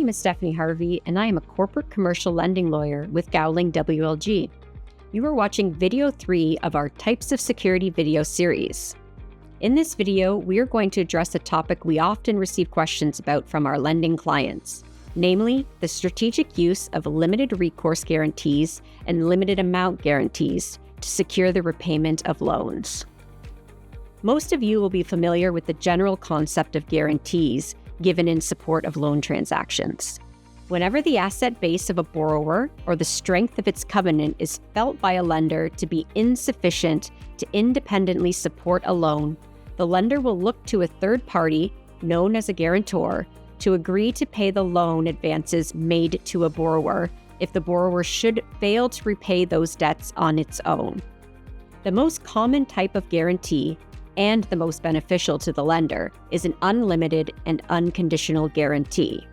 name is Stephanie Harvey, and I am a corporate commercial lending lawyer with Gowling WLG. You are watching video 3 of our Types of Security video series. In this video, we are going to address a topic we often receive questions about from our lending clients, namely the strategic use of limited recourse guarantees and limited amount guarantees to secure the repayment of loans. Most of you will be familiar with the general concept of guarantees given in support of loan transactions. Whenever the asset base of a borrower or the strength of its covenant is felt by a lender to be insufficient to independently support a loan, the lender will look to a third party, known as a guarantor, to agree to pay the loan advances made to a borrower if the borrower should fail to repay those debts on its own. The most common type of guarantee, and the most beneficial to the lender, is an unlimited and unconditional guarantee.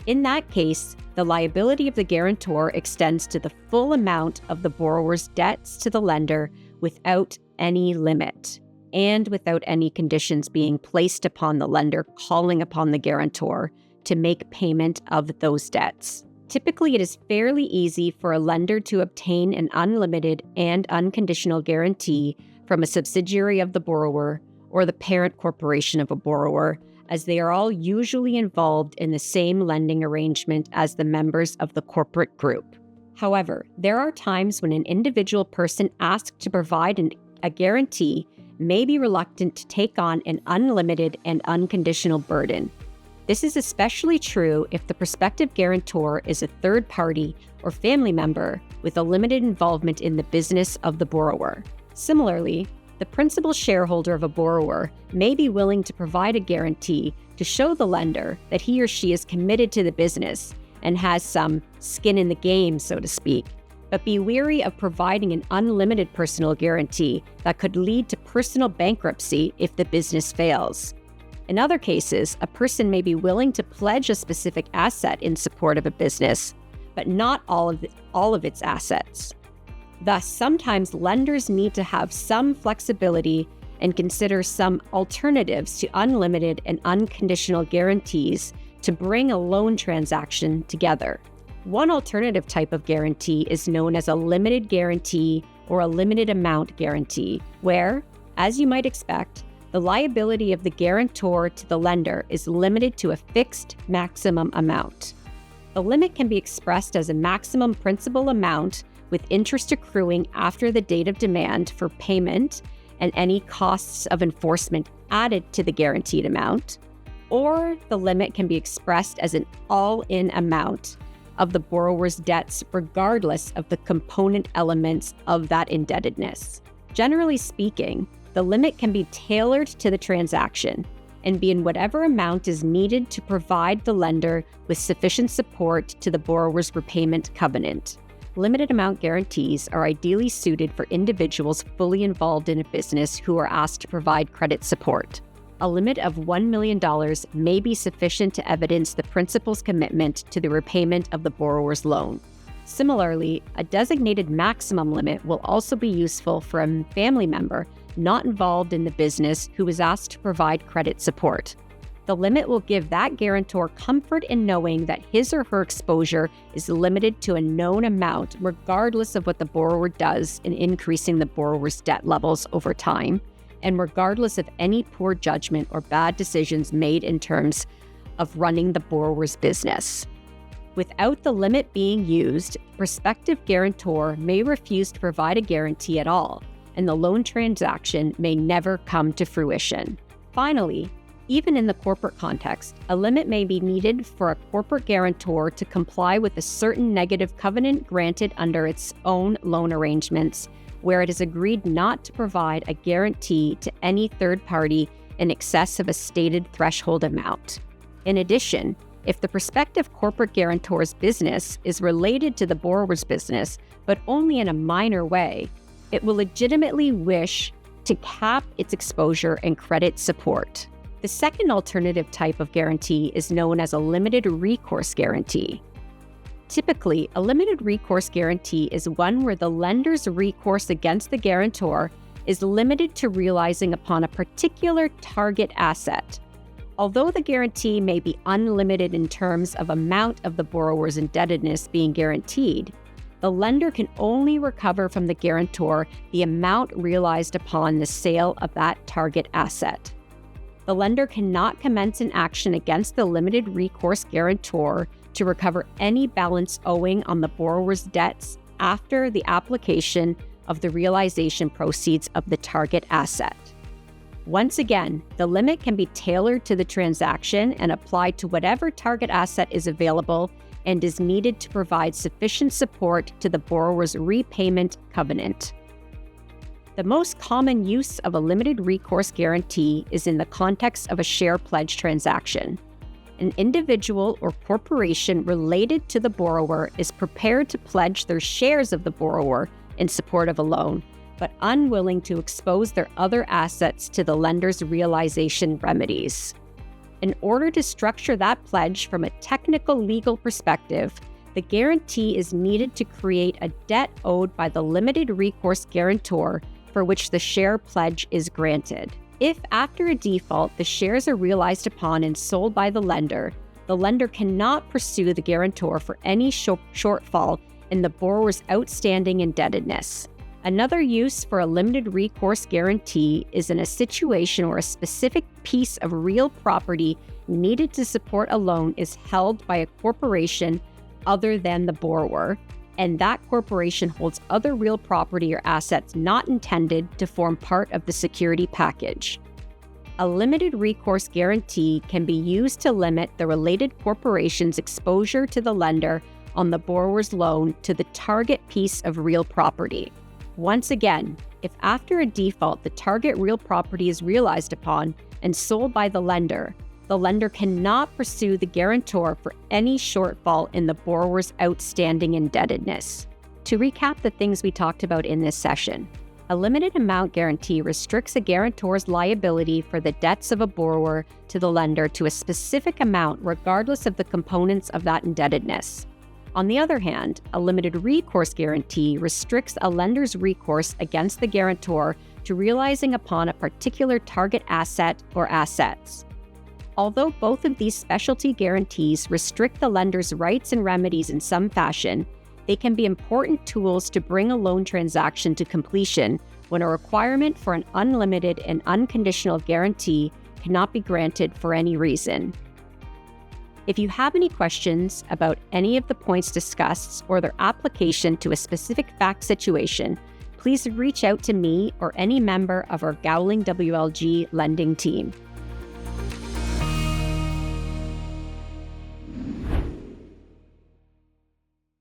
In that case, the liability of the guarantor extends to the full amount of the borrower's debts to the lender without any limit, and without any conditions being placed upon the lender calling upon the guarantor to make payment of those debts. Typically, it is fairly easy for a lender to obtain an unlimited and unconditional guarantee from a subsidiary of the borrower or the parent corporation of a borrower, as they are all usually involved in the same lending arrangement as the members of the corporate group. However, there are times when an individual person asked to provide a guarantee may be reluctant to take on an unlimited and unconditional burden. This is especially true if the prospective guarantor is a third party or family member with a limited involvement in the business of the borrower. Similarly, the principal shareholder of a borrower may be willing to provide a guarantee to show the lender that he or she is committed to the business and has some skin in the game, so to speak, but be wary of providing an unlimited personal guarantee that could lead to personal bankruptcy if the business fails. In other cases, a person may be willing to pledge a specific asset in support of a business, but not all of its assets. Thus, sometimes lenders need to have some flexibility and consider some alternatives to unlimited and unconditional guarantees to bring a loan transaction together. One alternative type of guarantee is known as a limited guarantee or a limited amount guarantee, where, as you might expect, the liability of the guarantor to the lender is limited to a fixed maximum amount. The limit can be expressed as a maximum principal amount with interest accruing after the date of demand for payment and any costs of enforcement added to the guaranteed amount, or the limit can be expressed as an all-in amount of the borrower's debts regardless of the component elements of that indebtedness. Generally speaking, the limit can be tailored to the transaction and be in whatever amount is needed to provide the lender with sufficient support to the borrower's repayment covenant. Limited amount guarantees are ideally suited for individuals fully involved in a business who are asked to provide credit support. A limit of $1 million may be sufficient to evidence the principal's commitment to the repayment of the borrower's loan. Similarly, a designated maximum limit will also be useful for a family member not involved in the business who is asked to provide credit support. The limit will give that guarantor comfort in knowing that his or her exposure is limited to a known amount regardless of what the borrower does in increasing the borrower's debt levels over time, and regardless of any poor judgment or bad decisions made in terms of running the borrower's business. Without the limit being used, prospective guarantor may refuse to provide a guarantee at all, and the loan transaction may never come to fruition. Finally, even in the corporate context, a limit may be needed for a corporate guarantor to comply with a certain negative covenant granted under its own loan arrangements, where it has agreed not to provide a guarantee to any third party in excess of a stated threshold amount. In addition, if the prospective corporate guarantor's business is related to the borrower's business, but only in a minor way, it will legitimately wish to cap its exposure and credit support. The second alternative type of guarantee is known as a limited recourse guarantee. Typically, a limited recourse guarantee is one where the lender's recourse against the guarantor is limited to realizing upon a particular target asset, Although the guarantee may be unlimited in terms of amount of the borrower's indebtedness being guaranteed, the lender can only recover from the guarantor the amount realized upon the sale of that target asset. The lender cannot commence an action against the limited recourse guarantor to recover any balance owing on the borrower's debts after the application of the realization proceeds of the target asset. Once again, the limit can be tailored to the transaction and applied to whatever target asset is available and is needed to provide sufficient support to the borrower's repayment covenant. The most common use of a limited recourse guarantee is in the context of a share pledge transaction. An individual or corporation related to the borrower is prepared to pledge their shares of the borrower in support of a loan, but unwilling to expose their other assets to the lender's realization remedies. In order to structure that pledge from a technical legal perspective, the guarantee is needed to create a debt owed by the limited recourse guarantor for which the share pledge is granted. If after a default the shares are realized upon and sold by the lender cannot pursue the guarantor for any shortfall in the borrower's outstanding indebtedness. Another use for a limited recourse guarantee is in a situation where a specific piece of real property needed to support a loan is held by a corporation other than the borrower, and that corporation holds other real property or assets not intended to form part of the security package. A limited recourse guarantee can be used to limit the related corporation's exposure to the lender on the borrower's loan to the target piece of real property. Once again, if after a default the target real property is realized upon and sold by the lender cannot pursue the guarantor for any shortfall in the borrower's outstanding indebtedness. To recap the things we talked about in this session, a limited amount guarantee restricts a guarantor's liability for the debts of a borrower to the lender to a specific amount regardless of the components of that indebtedness. On the other hand, a limited recourse guarantee restricts a lender's recourse against the guarantor to realizing upon a particular target asset or assets. Although both of these specialty guarantees restrict the lender's rights and remedies in some fashion, they can be important tools to bring a loan transaction to completion when a requirement for an unlimited and unconditional guarantee cannot be granted for any reason. If you have any questions about any of the points discussed or their application to a specific fact situation, please reach out to me or any member of our Gowling WLG lending team.